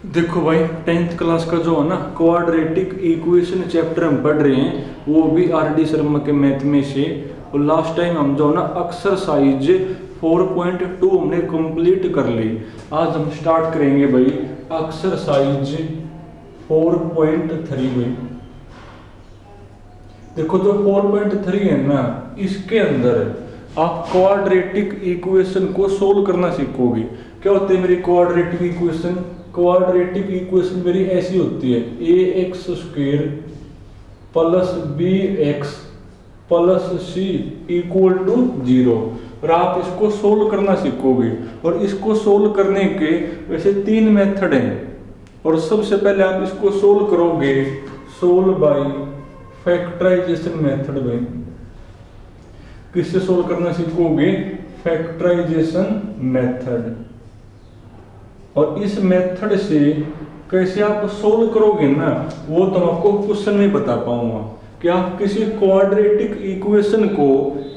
देखो भाई, 10th class का जो है ना क्वाड्रेटिक इक्वेशन चैप्टर हम पढ़ रहे हैं, वो भी आर डी शर्मा के मैथ में से। और लास्ट टाइम हम जो है ना एक्सरसाइज 4.2 हमने कंप्लीट कर ली। आज हम स्टार्ट करेंगे भाई एक्सरसाइज 4.3 भाई। देखो जो 4.3 है ना, इसके अंदर आप क्वाड्रेटिक इक्वेशन को सोल्व करना सीखोगे। क्या होती है मेरी क्वाड्रेटिक इक्वेशन? क्वाड्रेटिक इक्वेशन मेरी ऐसी होती है, A X square plus B X plus C equal to 0। और आप इसको सोल्व करना सीखोगे। और इसको सोल्व करने के वैसे 3 मेथड हैं। और सबसे पहले आप इसको सोल्व करोगे सोल्व बाय फैक्टराइजेशन मेथड में। किससे सोल्व करना सीखोगे? Factorisation method. और इस मेथड से कैसे आप सोल्व करोगे ना, वो तो आपको क्वेश्चन में बता पाऊंगा कि आप किसी क्वाड्रेटिक इक्वेशन को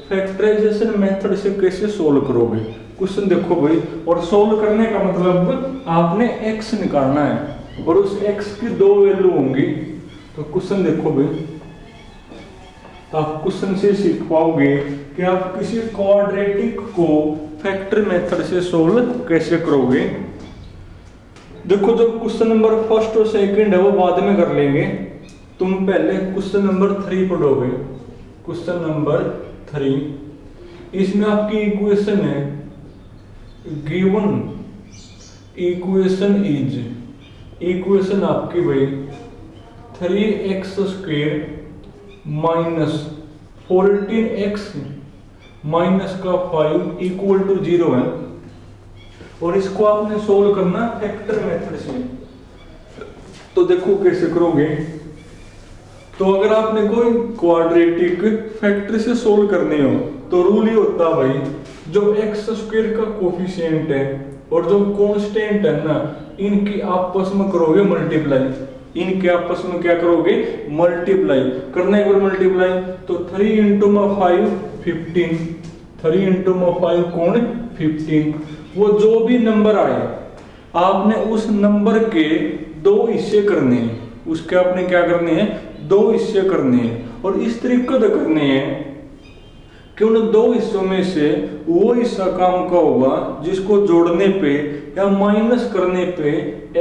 फैक्टराइजेशन मेथड से कैसे सोल्व करोगे। क्वेश्चन देखो भाई, और सोल्व करने का मतलब आपने x निकालना है और उस x की 2 वैल्यू होंगी। तो क्वेश्चन देखो भाई, आप क्वेश्चन से सीख पाओगे कि आप किसी क्वाड्रेटिक को फैक्टर मेथड से सोल्व कैसे करोगे। देखो जो क्वेश्चन नंबर फर्स्ट और सेकंड है वो बाद में कर लेंगे। तुम पहले क्वेश्चन नंबर 3 पढ़ोगे। क्वेश्चन नंबर 3, इसमें आपकी इक्वेशन है गिवन इक्वेशन इज, इक्वेशन आपकी भाई 3x square minus 14x minus का 5 इक्वल टू 0 है। और इसको आपने सोल्व करना फैक्टर मेथड से। तो देखो कैसे करोगे। तो अगर आपने कोई क्वाड्रेटिक फैक्टर से सोल्व करने हो तो रूल ये होता है भाई, जो एक्स स्क्वायर का कोफिशिएंट है और जो कांस्टेंट है ना, इनकी आपस में करोगे मल्टीप्लाई। इनके आपस में क्या करोगे? मल्टीप्लाई। करना एक बार मल्टीप्लाई, तो 3 इंटू 5 15, 3 इंटू 5 कौन? 15। वो जो भी नंबर आए आपने उस नंबर के 2 हिस्से करने हैं। उसके आपने क्या करने हैं? 2 हिस्से करने हैं। और इस तरीके से करने हैं कि उन 2 हिस्सों में से वो हिस्सा काम का होगा जिसको जोड़ने पे या माइनस करने पे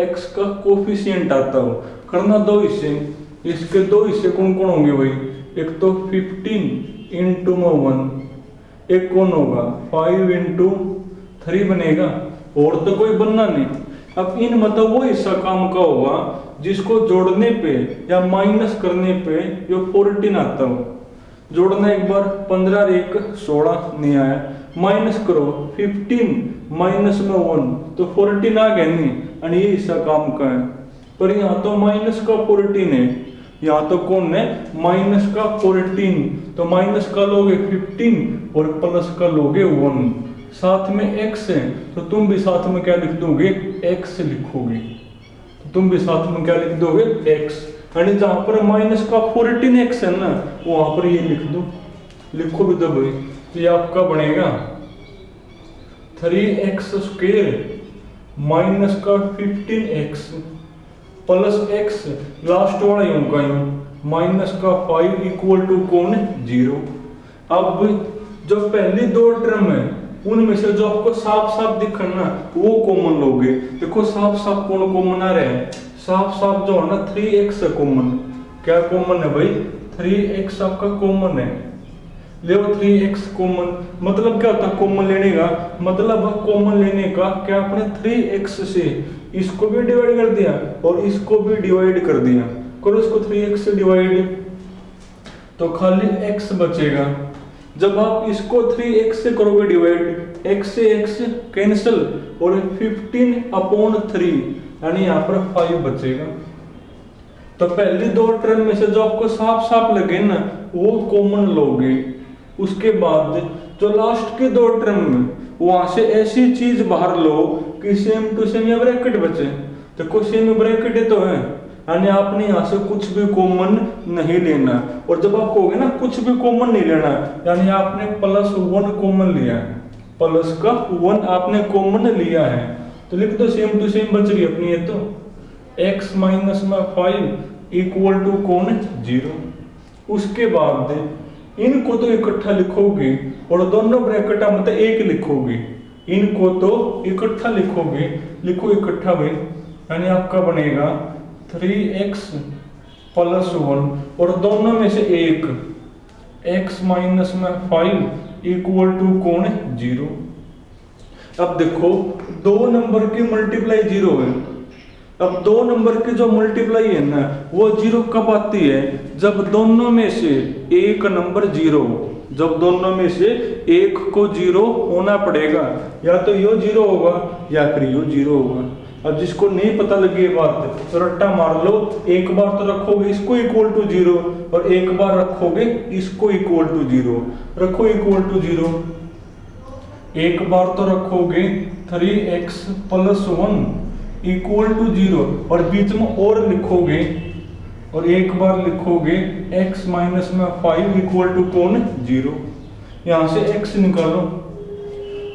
x का कोफिशिएंट आता हो। करना 2 हिस्से। इसके 2 हिस्से कौन कौन होंगे भाई? एक तो 15 इंटू 1, एक कौन होगा 5 इंटू 3 बनेगा, और तो कोई बनना नहीं। अब इन मतलब वो हिस्सा काम का होगा जिसको जोड़ने पे या माइनस करने पे जो 14 आता हो। जोड़ना एक बार, 15 और 1 16 नहीं आया। माइनस करो 15 माइनस में 1 तो 14 आ गया नहीं, और ये हिस्सा काम का है। पर यहाँ तो माइनस का 14 है, यहाँ तो कौन है? माइनस का 14। तो माइनस का लोगे 15 और प्लस का लोगे 1। साथ में x है तो तुम भी साथ में क्या लिख दोगे? x लिखोगे। तो तुम भी साथ में क्या लिख दोगे? x। यानी जहां पर माइनस का 14x है ना, वहां पर ये लिख दो। लिखो भी दो भाई। तो ये आपका बनेगा 3x स्क्वेयर माइनस का 15x प्लस x, लास्ट वाला ही होगा माइनस का 5 इक्वल टू कौन? 0। अब जो पहली 2 टर्म है उनमें से जो आपको साफ साफ दिखना वो कॉमन लोगे। देखो साफ साफ कौन कॉमन आ रहा है? साफ साफ जो है ना 3x कॉमन। क्या कॉमन है भाई? 3x आपका कॉमन है। ले 3x कॉमन। मतलब क्या होता है कॉमन लेने का? मतलब कॉमन लेने का क्या, आपने 3x से इसको भी डिवाइड कर दिया और इसको भी डिवाइड कर दिया। करो इसको 3x से डिवाइड, तो खाली x बचेगा। जब आप इसको 3x से करोगे डिवाइड, x से x कैंसिल और 15/3, यानी यहाँ पर 5 बचेगा। तो पहली 2 टर्म में से जो आपको साफ साफ लगे ना वो कॉमन लोगे। उसके बाद जो लास्ट के 2 टर्म में वहां से ऐसी चीज बाहर लो कि सेम टू सेम या ब्रैकेट बचे। देखो सेम ब्रैकेट तो है, यानी आपने यहाँ से कुछ भी कॉमन नहीं लेना। और जब आप कहोगे ना कुछ भी कॉमन नहीं लेना, यानी आपने +1 कॉमन लिया है, प्लस का 1 आपने कॉमन लिया है। तो लिख दो सेम टू सेम बच रही अपनी ये। तो x माइनस में 5 इक्वल टू कौन है 0। उसके बाद इनको तो इकट्ठा लिखोगे और दोनों ब्रैकेट में तो एक लिखोगे, इनको तो इकट्ठा लिखोगे, लिखो इकट्ठा भाई, यानी आपका बनेगा 3x प्लस 1 और दोनों में से एक x माइनस में 5 इक्वल टू कौन है 0। अब देखो दो नंबर की मल्टीप्लाई 0 है। अब दो नंबर की जो मल्टीप्लाई है ना वो 0 कब आती है, जब दोनों में से एक नंबर 0 हो। जब दोनों में से एक को 0 होना पड़ेगा, या तो यो 0 होगा या फिर यो 0 होगा। अब जिसको नहीं पता लगी बात तो रट्टा मार लो, एक बार तो रखोगे इसको इक्वल टू 0 और एक बार रखोगे इसको इक्वल टू 0। रखो इक्वल टू 0, एक बार तो रखोगे 3x प्लस 1 इक्वल टू 0 और बीच में और लिखोगे, और एक बार लिखोगे x माइनस में 5 इक्वल टू कौन 0। यहां से x निकालो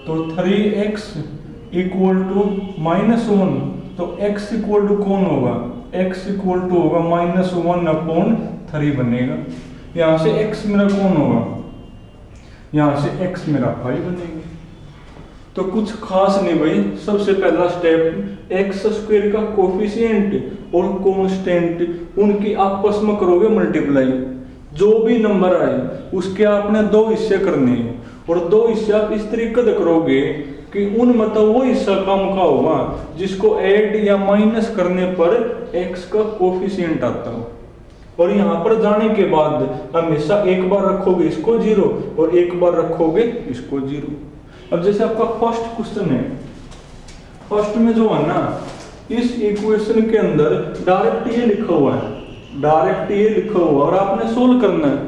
तो 3x इक्वल टू माइनस 1, तो x इक्वल टू कौन होगा, x इक्वल टू होगा माइनस 1/3 बनेगा। यहां से x मेरा कौन होगा, यहां से x मेरा 5 बनेगा। तो कुछ खास नहीं भाई, सबसे पहला स्टेप एक्स स्क्वायर का कोफिशिएंट और कांस्टेंट उनकी आपस में करोगे मल्टीप्लाई। जो भी नंबर आए उसके आपने दो हिस्से करने हैं, और दो हिस्से आप इस तरीके से करोगे कि उन मतलब वो हिस्सा कम का होगा जिसको ऐड या माइनस करने पर एक्स का कोफिशिएंट आता हो। और यहाँ पर जाने के बाद हमेशा एक बार रखोगे इसको 0 और एक बार रखोगे इसको 0। अब जैसे आपका फर्स्ट क्वेश्चन है, फर्स्ट में जो है ना इस इक्वेशन के अंदर डायरेक्ट ये लिखा हुआ है, डायरेक्ट ये लिखा हुआ और आपने सोल्व करना है।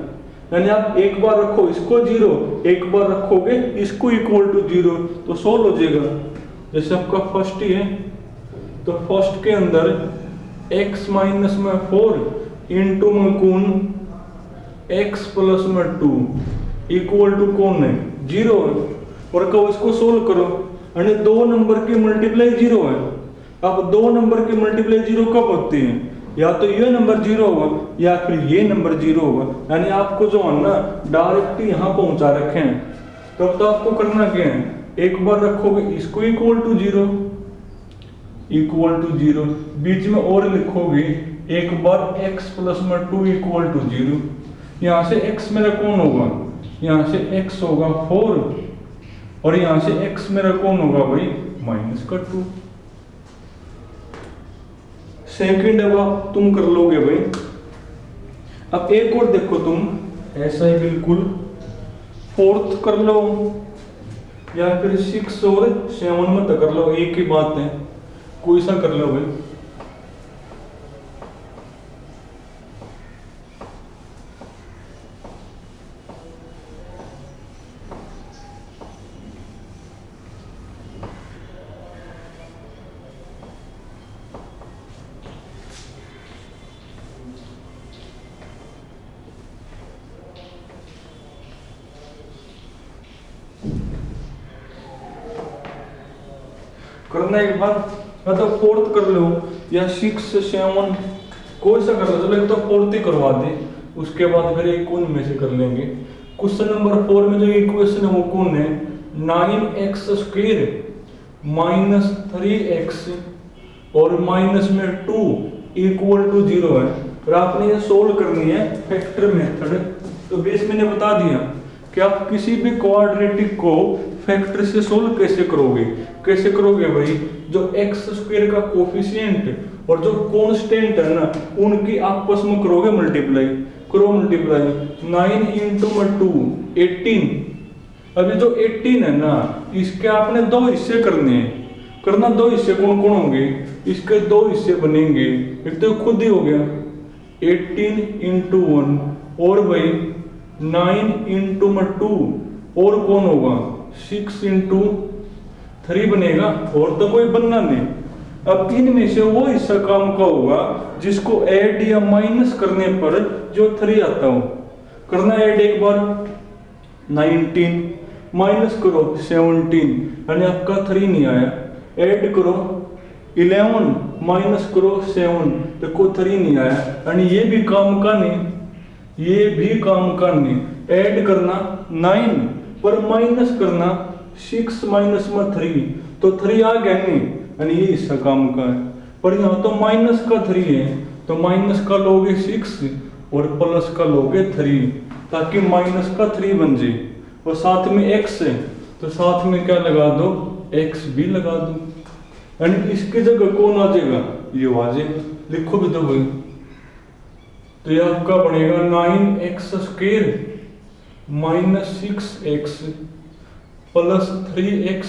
यानी आप एक बार रखो इसको 0, एक बार रखोगे इसको इक्वल टू 0 तो सोल्व हो जाएगा। जैसे आपका फर्स्ट ही है तो फर्स्ट के अंदर x माइनस में 4 इंटू में कौन x प्लस में 2 इक्वल टू कौन है 0 है। और कहो इसको सोल्व करो, यानी दो नंबर की मल्टीप्लाई 0 है। अब दो नंबर की मल्टीप्लाई 0 कब होती है, या तो ये नंबर 0 होगा या फिर ये नंबर 0 होगा। यानी आपको जो है ना डायरेक्ट यहाँ पहुंचा रखे हैं। तो आपको करना क्या है, एक बार रखोगे इसको इक्वल टू 0, इक्वल टू 0, बीच में और लिखोगे एक बार x प्लस में 2 इक्वल टू 0। यहाँ से x मेरा कौन होगा, यहाँ से x होगा 4 और यहां से x मेरा कौन होगा भाई माइनस का 2। सेकंड अब आप तुम कर लोगे भाई। अब एक और देखो तुम ऐसा ही बिल्कुल फोर्थ कर लो या फिर 6 और 7 में तो कर लो, एक ही बात है, कोई सा कर लो भाई। करना एक बार मतलब फोर्थ कर लो या 6 7 कोई सा कर लो, चलो एक तो फोर्थ ही करवा दे, उसके बाद फिर एक कौन में से कर लेंगे। क्वेश्चन नंबर 4 में जो इक्वेशन है वो कौन है 9x स्क्वायर माइनस 3x और माइनस में 2 इक्वल टू 0 है, और आपने ये सोल्व करनी है फैक्टर मेथड। तो बेस मैंने बता दिया कि आप किसी भी क्वाड्रेटिक को फैक्टर से सोल्व कैसे करोगे, कैसे करोगे भाई, जो एक्स स्क्वायर का कोफिशिएंट और जो कांस्टेंट है ना उनकी आपस में करोगे मल्टीप्लाई। करो मल्टीप्लाई 9 इंटू 2 18। अभी जो 18 है ना इसके आपने दो हिस्से करने हैं, करना दो हिस्से कौन कौन होंगे, इसके दो हिस्से बनेंगे। एक तो खुद ही हो गया 18 इंटू 1 और भाई 9 इंटू 2 और कौन होगा 6 इंटू 3 बनेगा, और तो कोई बनना नहीं। अब इनमें से वो हिस्सा काम का होगा जिसको ऐड या माइनस करने पर जो 3 आता हो। करना ऐड एक बार 19 माइनस करो 17, यानी आपका 3 नहीं आया। ऐड करो 11 माइनस करो 7, देखो 3 नहीं आया, यानी ये भी काम का नहीं, ये भी काम का नहीं। ऐड करना 9 पर माइनस करना 6 माइनस में 3, तो 3 आ गया नहीं, यानी ये हिस्सा काम का है। पर यहाँ तो माइनस का 3 है, तो माइनस का लोगे 6 और प्लस का लोगे 3, ताकि माइनस का 3 बन जाए। और साथ में x है, तो साथ में क्या लगा दो, x भी लगा दो, यानी इसकी जगह कौन आ जाएगा, ये आ जाएगा। लिखो भी तो भाई, तो ये आपका बनेगा 9x square minus 6x plus 3x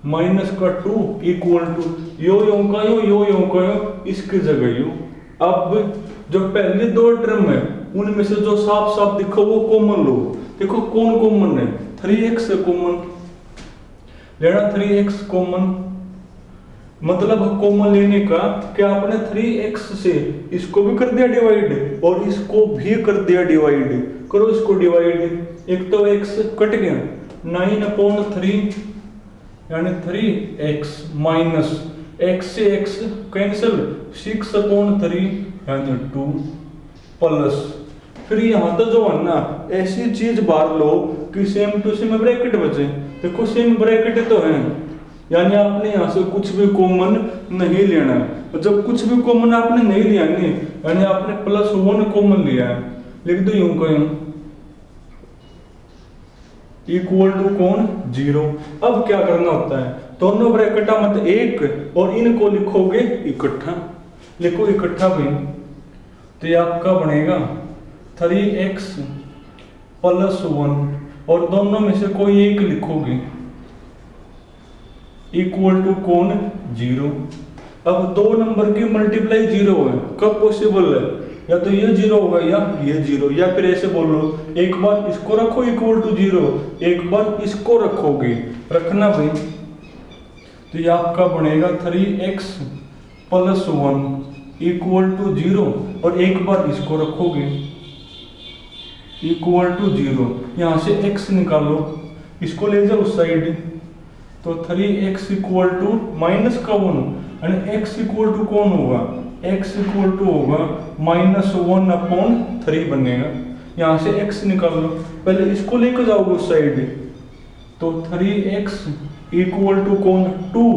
minus का 2 इक्वल टू यो का यो इसकी जगह यो। अब जो पहले दो टर्म है उनमें से जो साफ साफ दिखो वो कॉमन लो। देखो कौन कॉमन है, 3x कॉमन लेना, 3x कॉमन मतलब कॉमन लेने का क्या, आपने 3x से इसको भी कर दिया डिवाइड और इसको भी कर दिया डिवाइड, करो इसको डिवाइड। एक तो x कट गया, 9/3 यानी 3x माइनस x से x कैंसिल 6/3 यानी 2 प्लस, फिर यहाँ तो जो है ना ऐसी चीज बाहर लो कि सेम टू सेम ब्रैकेट बचे। देखो सेम ब्रैकेट तो है, यानी आपने यहाँ से कुछ भी कॉमन नहीं लेना है। जब कुछ भी कॉमन आपने नहीं लिया नहीं, यानी आपने +1 कॉमन लिया है, लिख दो यूं का यूं इक्वल टू कौन 0। अब क्या करना होता है, दोनों ब्रैकेटा मत एक और इनको लिखोगे इकट्ठा, लिखो इकट्ठा भी, तो ये आपका बनेगा 3x + 1 और दोनों में से कोई एक लिखोगे इक्वल टू कौन 0। अब दो नंबर की मल्टीप्लाई 0 है, कब पॉसिबल है, या तो ये 0 होगा या ये 0, या फिर ऐसे बोल लो एक बार इसको रखो इक्वल टू 0, एक बार इसको रखोगे, रखना भाई, तो ये आपका बनेगा 3x + 1 इक्वल टू 0 और एक बार इसको रखोगे इक्वल टू 0। यहाँ से x निकालो, इसको ले जाओ उस साइड, तो 3x इक्वल टू माइनस का 1 यानी x इक्वल टू कौन होगा, x इक्वल टू होगा -1/3 बनेगा। यहाँ से x निकाल लो, पहले इसको लेकर जाओगे उस साइड, तो 3x इक्वल टू कौन 2,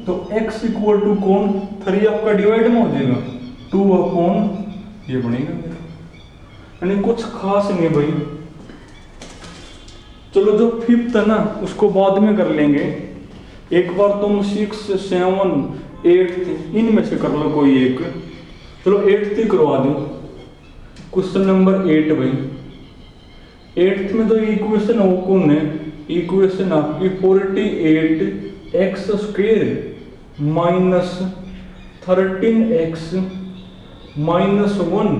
तो x इक्वल टू कौन 3 आपका डिवाइड में हो जाएगा 2/, ये बनेगा मेरा, यानी कुछ खास नहीं भाई। चलो जो 5th है ना उसको बाद में कर लेंगे, एक बार तुम 6, 7, 8 इनमें से कर लो कोई एक। चलो 8th ही करवा दो, क्वेश्चन नंबर 8 भाई। 8th में तो इक्वेशन वो कौन है, इक्वेशन आपकी 48x square minus 13x minus 1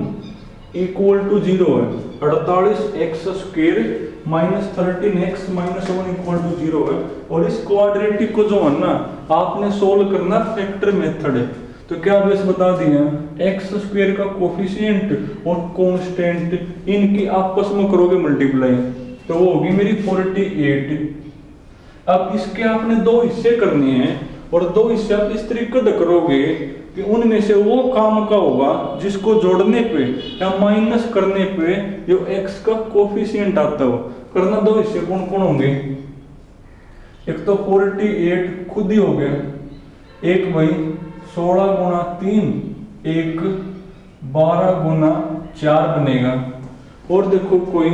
equal to 0 है। 48x square minus 13x minus 1 equal to 0 है। और इस क्वाड्रेटिक को जो है ना आपने सोल्व करना फैक्टर मेथड है। तो क्या बेस बता दिया, एक्स स्क्वायर का कोफिशिएंट और कांस्टेंट इनकी आपस में करोगे मल्टीप्लाई, तो वो होगी मेरी 48। अब इसके आपने दो हिस्से करने हैं और दो हिस्से आप इस तरीके से करोगे कि उनमें से वो काम का होगा जिसको जोड़ने पे या माइनस करने पे जो एक्स का कोफिशिएंट आता हो करना। दो हिस्से कौन कौन होंगे, एक तो 48 खुद ही हो गया, एक भाई 16 गुना 3, एक 12 गुना 4 बनेगा, और देखो कोई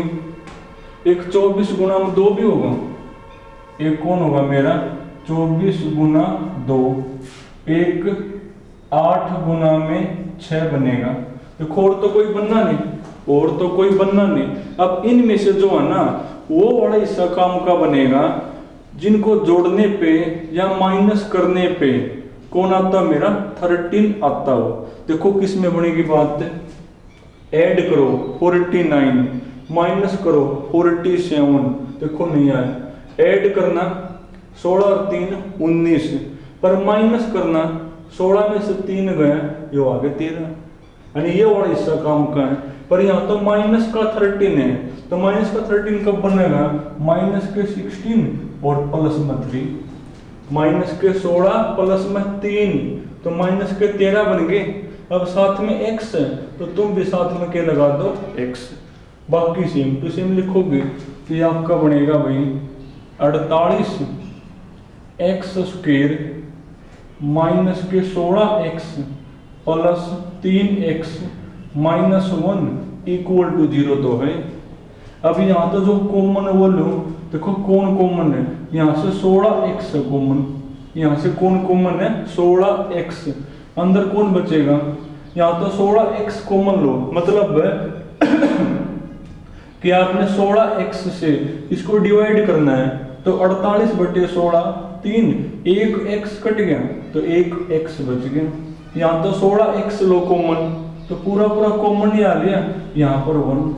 एक 24 गुना 2 भी होगा, एक कौन होगा मेरा 24 गुना 2, एक 8 गुना 6 बनेगा। देखो और तो कोई बनना नहीं, और तो कोई बनना नहीं। अब इनमें से जो है ना वो वाला हिस्सा काम का बनेगा जिनको जोड़ने पे या माइनस करने पे कौन आता मेरा 13 आता हो। देखो किस में बनेगी बात, ऐड करो 49 माइनस करो 47, देखो नहीं आया, ऐड करना 16 और 3 19, पर माइनस करना 16 में से 3 गया, ये आ गया 13, यानी ये वाला हिस्सा काम का है। पर यहाँ तो माइनस का 13 है, तो माइनस का 13 कब बनेगा, माइनस के 16 और प्लस में 3, माइनस के 16 प्लस में 3 तो माइनस के 13 बन गए। अब साथ में x है तो तुम भी साथ में क्या लगा दो x, बाकी सेम टू सेम लिखोगे तो ये आपका बनेगा भाई 48 एक्स स्क्वायर माइनस के 16x plus 3x minus 1 equal to 0 तो है। अब यहाँ तो जो कॉमन है वो लो, देखो कौन कॉमन है, यहाँ से 16x है कॉमन, यहाँ से कौन कॉमन है 16x, अंदर कौन बचेगा, यहाँ तो 16x कॉमन लो, मतलब है कि आपने 16x से इसको डिवाइड करना है तो 48/16 3, एक x कट गया तो एक x बच गया। यहाँ तो 16x लो कॉमन तो पूरा पूरा कॉमन ही आ गया, यहाँ पर 1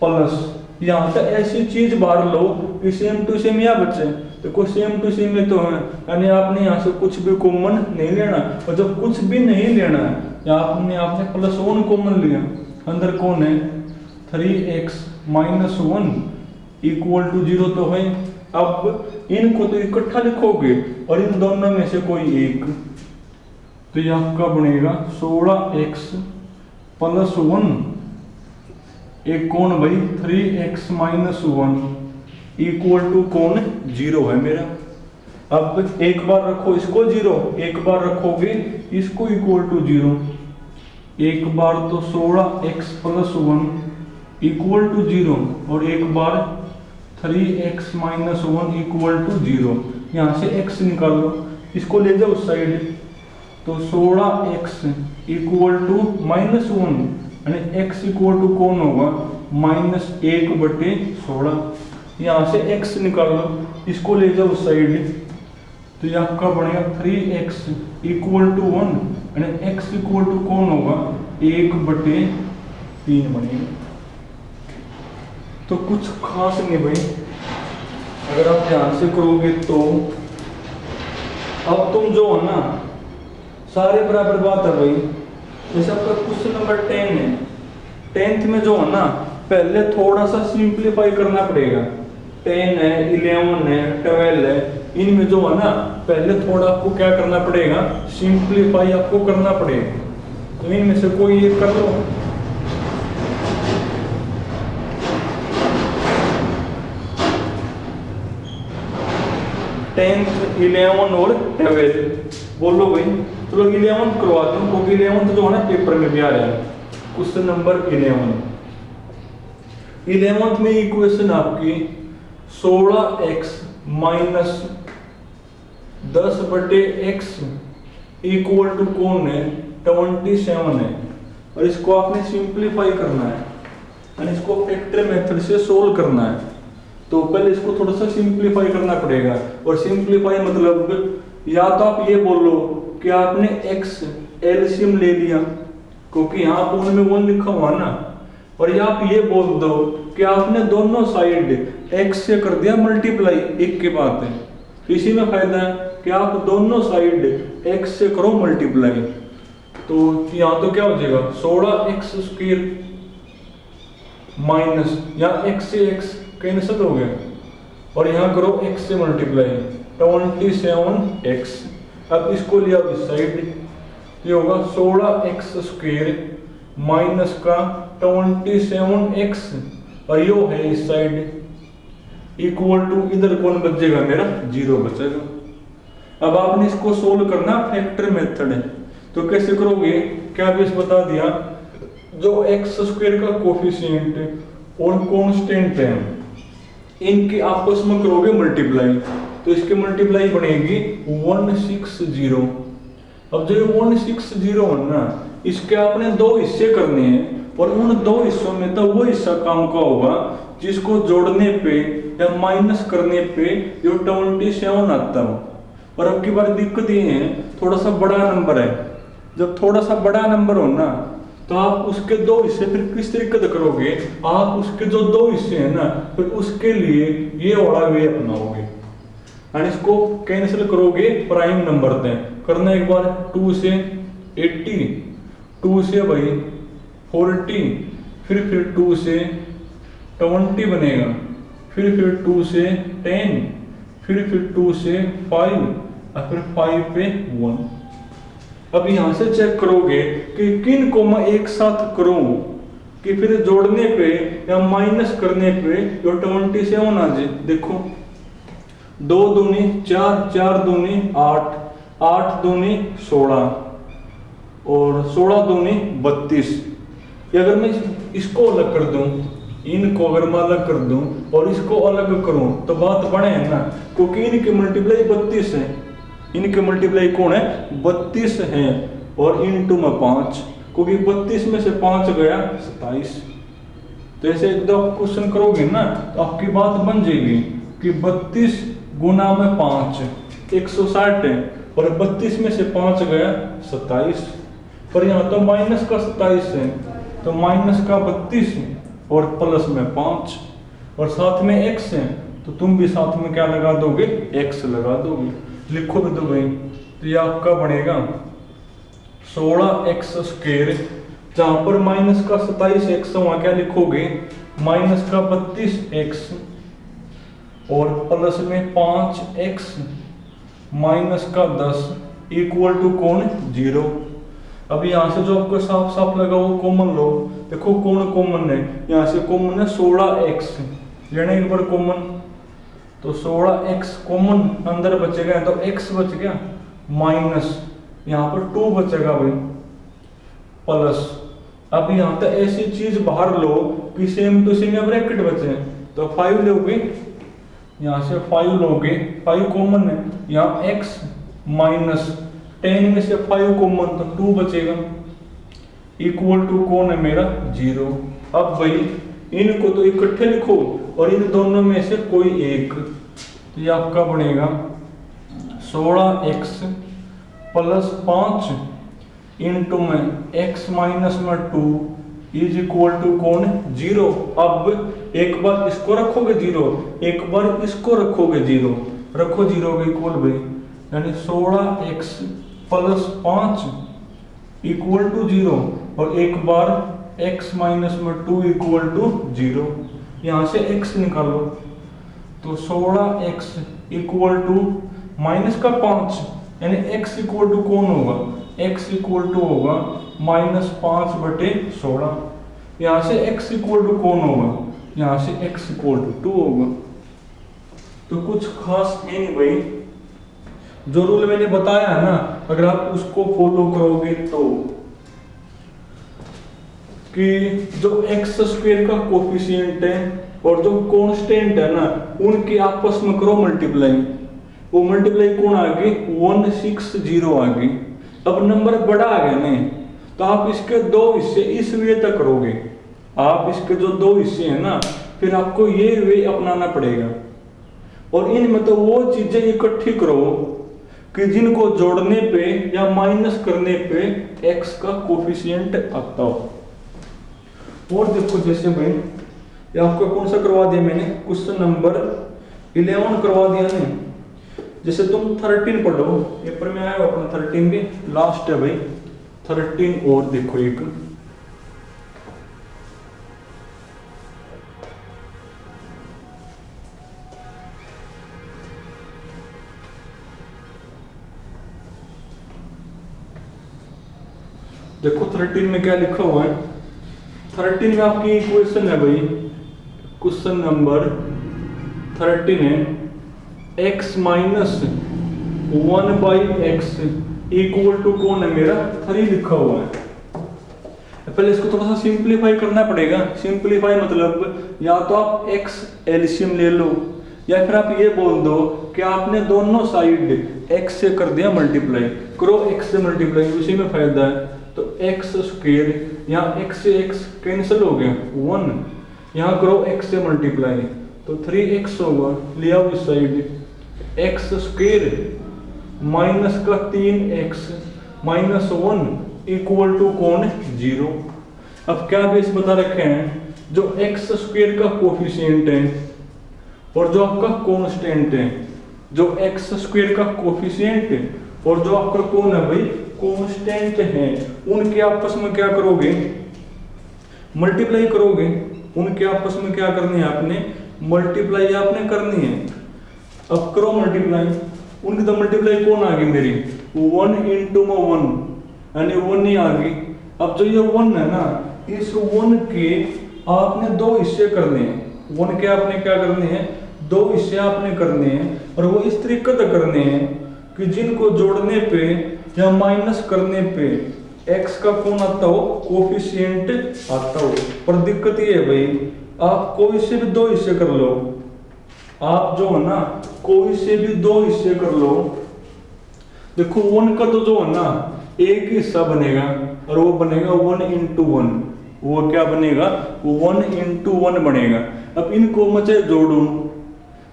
प्लस यहाँ से ऐसी चीज बाहर लो कि सेम टू सेम यहाँ बचे, तो कोई सेम टू सेम में तो है, यानी आपने यहाँ से कुछ भी कॉमन नहीं लेना, और जब कुछ भी नहीं लेना है या आपने +1 कॉमन लिया, अंदर कौन है 3x माइनस 1 इक्वल टू 0 तो है। अब इनको तो इकट्ठा लिखोगे और इन दोनों में से कोई एक, तो ये आपका बनेगा 16x प्लस 1, एक कौन भाई 3x माइनस 1 इक्वल टू कौन 0 है मेरा। अब एक बार रखो इसको 0, एक बार रखोगे इसको इक्वल टू 0, एक बार तो 16x प्लस 1 इक्वल टू 0 और एक बार 3x माइनस 1 इक्वल टू 0। यहाँ से x निकालो, इसको ले जाओ उस साइड, तो 16x इक्वल टू माइनस 1 यानी x इक्वल टू कौन होगा -1/16। यहाँ से x निकालो, इसको ले जाओ उस साइड, तो ये आपका बनेगा 3x इक्वल टू 1 यानी x इक्वल टू कौन होगा 1/3 बनेगा। तो कुछ खास नहीं भाई, अगर आप ध्यान से करोगे तो। अब तुम जो है ना सारे बराबर बात है भाई, जैसे आपका क्वेश्चन नंबर 10 है, 10th में जो है ना पहले थोड़ा सा सिंप्लीफाई करना पड़ेगा, 10 है 11 है 12 है, इनमें जो है ना पहले थोड़ा आपको क्या करना पड़ेगा, सिंप्लीफाई आपको करना पड़ेगा। तो इनमें से कोई एक कर लो। टेंथ 11 और 12 बोलो भाई, चलो 11 करवाते हैं क्योंकि 11 जो है ना पेपर में भी आ रहा है। क्वेश्चन नंबर 11 में इक्वेशन आपकी 16x minus 10/x equal to कौन है 27 है, और इसको आपने सिंप्लीफाई करना है और इसको फैक्टर मेथड से सोल्व करना है। तो पहले इसको थोड़ा सा सिंप्लीफाई करना पड़ेगा, और सिंप्लीफाई मतलब या तो आप ये बोलो कि आपने x एलसीएम ले लिया क्योंकि यहाँ पर में 1 लिखा हुआ ना, और या आप ये बोल दो कि आपने दोनों साइड x से कर दिया मल्टीप्लाई, एक के बाद है। तो इसी में फायदा है कि आप दोनों साइड x से करो मल्टीप्लाई, तो यहाँ तो क्या हो जाएगा 16x स्क्वायर माइनस यहाँ x से x कैंसिल हो गया, और यहाँ करो x से मल्टीप्लाई 27x। अब इसको लिया इस साइड, ये होगा 16x स्क्वायर माइनस का 27x, और यो है इस साइड इक्वल टू इधर कौन बचेगा मेरा 0 बचेगा। अब आपने इसको सोल्व करना फैक्टर मेथड है, तो कैसे करोगे, क्या भी बता दिया, जो x स्क्वायर का कोफिशिएंट और कांस्टेंट है इनके आपस में करोगे मल्टीप्लाई, तो इसके मल्टीप्लाई बनेगी 160। अब जो 160 है ना, इसके आपने 2 हिस्से करने हैं, और उन 2 हिस्सों में तो वो हिस्सा काम का होगा जिसको जोड़ने पे या माइनस करने पे जो 27 आता हो। और अब की बार दिक्कत ये है थोड़ा सा बड़ा नंबर है, जब थोड़ा सा बड़ा नंबर हो ना तो आप उसके 2 हिस्से फिर किस तरीके से करोगे, आप उसके जो 2 हिस्से हैं ना फिर उसके लिए ये वाला वे अपनाओगे, और इसको कैंसिल करोगे प्राइम नंबर से करना। एक बार 2 से 80, 2 से भाई 40, फिर 2 से 20 बनेगा, फिर 2 से 10, फिर 2 से 5 और फिर 5 पे 1। अब यहाँ से चेक करोगे कि किन को मैं एक साथ करूं कि फिर जोड़ने पे या माइनस करने पे जो 27 आ जाए। देखो 2 दूनी 4, 4 दूनी 8, 8 दूनी 16 और 16 दूनी 32। अगर मैं इसको अलग कर दूं, इनको अगर मैं अलग कर दूं और इसको अलग करूं तो बात बने है ना, क्योंकि इनकी मल्टीप्लाई 32 है। इनके मल्टीप्लाई कौन है? 32 है और इनटू में 5, क्योंकि 32 में से 5 गया 27। तो ऐसे एक दो क्वेश्चन करोगे ना तो आपकी बात बन जाएगी कि 32 गुना में 5 160 है और 32 में से 5 गया 27। पर यहाँ तो माइनस का 27 है तो माइनस का 32 और प्लस में 5 और साथ में x है तो तुम भी साथ में क्या लगा दोगे? x लगा दोगे। लिखो भी तो भाई, तो ये आपका बनेगा 16x², जहां पर माइनस का 27x वहां क्या लिखोगे? माइनस का 32x और प्लस में 5x माइनस का 10 इक्वल टू कौन? 0। अब यहाँ से जो आपको साफ साफ लगा वो कॉमन लो। देखो कौन कॉमन है? यहाँ से कॉमन है 16x, लेना एक बार कॉमन, तो 16x कॉमन अंदर बचेगा तो x बच गया, माइनस यहाँ पर 2 बचेगा भाई, प्लस। अब यहाँ तक ऐसी चीज बाहर लो कि सेम टू सेम ब्रैकेट बचे, तो 5 लोगे, यहाँ से 5 लोगे, 5 कॉमन है, यहाँ x माइनस 10 में से 5 कॉमन तो 2 बचेगा, इक्वल टू कौन है मेरा? 0। अब भाई इनको तो इकट्ठे लिखो और इन दोनों में से कोई एक, तो ये आपका बनेगा 16x प्लस 5 इंटू में x माइनस में 2 इज इक्वल टू कौन? 0। अब एक बार इसको रखोगे 0, एक बार इसको रखोगे 0, रखो 0 के इक्वल भाई, यानी 16x प्लस 5 इक्वल टू 0 और एक बार x माइनस में 2 इक्वल टू 0। यहाँ से x निकालो तो 16x इक्वल टू माइनस का 5 यानी x इक्वल टू कौन होगा? x इक्वल टू होगा माइनस 5/16। यहाँ से x इक्वल टू कौन होगा? यहाँ से x इक्वल टू 2 होगा। तो कुछ खास है नहीं भाई, जो रूल मैंने बताया है ना, अगर आप उसको फॉलो करोगे तो, कि जो x² का कोफिशिएंट है और जो कांस्टेंट है ना, उनके आपस में करो मल्टीप्लाई। वो मल्टीप्लाई कौन आ गई? 160 आ गई। अब नंबर बड़ा आ गया नहीं, तो आप इसके 2 हिस्से इस वे तक करोगे। आप इसके जो 2 हिस्से हैं ना, फिर आपको ये वे अपनाना पड़ेगा और इनमें तो वो चीजें इकट्ठी करो कि जिनको जोड़ने पे या माइनस करने पे x का कोफिशिएंट आता हो। और देखो जैसे भाई ये आपको कौन सा करवा दिया मैंने? क्वेश्चन नंबर 11 करवा दिया नहीं। जैसे तुम 13 पढ़ो, पेपर में आया अपना 13 भी लास्ट है भाई, 13 और देखो एक, देखो 13 में क्या लिखा हुआ है? 13 में आपकी इक्वेशन है भाई, क्वेश्चन नंबर 13 है x minus 1/x equal to कौन है मेरा? 3 लिखा हुआ है। पहले इसको थोड़ा सा सिंप्लीफाई करना पड़ेगा। सिंप्लीफाई मतलब या तो आप x एलसीएम ले लो या फिर आप ये बोल दो कि आपने दोनों साइड x से कर दिया मल्टीप्लाई, करो x से मल्टीप्लाई, उसी में फायदा है। तो x², यहाँ x से x कैंसिल हो गया 1, यहाँ करो x से मल्टीप्लाई तो 3x होगा, ले आओ इस साइड, x² माइनस का 3x माइनस 1 इक्वल टू कौन? 0। अब क्या बेस बता रखे हैं? जो x² का कोफिशिएंट है और जो आपका कांस्टेंट है, जो x² का कोफिशिएंट है और जो आपका कौन है भाई? कांस्टेंट है, उनके आपस में क्या करोगे? मल्टीप्लाई करोगे। उनके आपस में क्या करनी है आपने? मल्टीप्लाई आपने करनी है। अब करो मल्टीप्लाई, उनकी तो मल्टीप्लाई कौन आ गई मेरी 1 इंटू 1 यानी 1 ही आ गई। अब जो ये 1 है ना, इस 1 के आपने दो हिस्से करने हैं, 1 के आपने क्या करने हैं, दो हिस्से आपने करने हैं, और वो इस तरीके से करने हैं कि जिनको जोड़ने पे या माइनस करने पे x का कौन आता हो, कोफिशिएंट आता हो। पर दिक्कत ये है भाई, आप कोई से भी दो हिस्से कर लो, आप जो है ना कोई से भी दो हिस्से कर लो, देखो 1 का तो जो है ना एक हिस्सा बनेगा और वो बनेगा 1 इंटू 1, वो क्या बनेगा 1 इंटू 1 बनेगा। अब इनको मैं चाहे जोड़ूं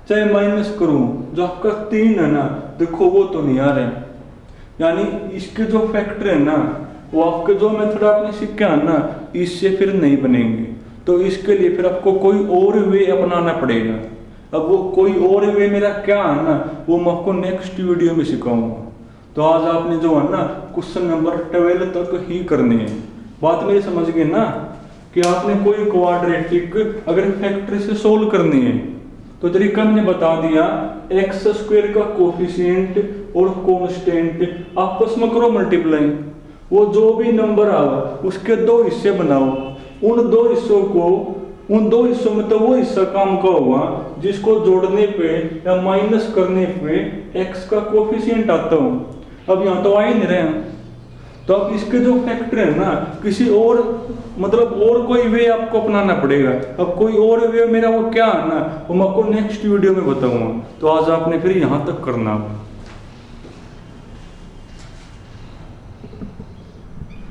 चाहे माइनस करूं, जो आपका 3 है ना देखो वो तो नहीं आ रहा है, यानी इसके जो फैक्टर है ना वो आपके जो मेथड आपने सीखा है ना इससे फिर नहीं बनेंगे। तो इसके लिए फिर आपको कोई और वे अपनाना पड़ेगा। अब वो कोई और वे मेरा क्या है ना वो मैं आपको नेक्स्ट वीडियो में सिखाऊंगा। तो आज आपने जो है ना क्वेश्चन नंबर 12 तक ही करने हैं। बात मेरी समझ गए ना कि आपने कोई क्वाड्रेटिक अगर फैक्टर से सोल्व करनी है तो तरीका मैंने बता दिया, एक्स स्क्वायर का कोफिशिएंट और कांस्टेंट आपस में करो मल्टीप्लाई, वो जो भी नंबर आवा उसके दो हिस्से बनाओ, उन दो हिस्सों को, उन दो हिस्सों में तो वो हिस्सा काम का होगा जिसको जोड़ने पे या माइनस करने पे x का कोफिशिएंट आता हो। अब यहाँ तो आ ही नहीं रहे हैं, तो अब इसके जो फैक्टर है ना किसी और मतलब और कोई वे आपको अपनाना पड़ेगा। अब कोई और वे मेरा वो क्या है ना वो मैं आपको नेक्स्ट वीडियो में बताऊंगा। तो आज आपने फिर यहाँ तक करना।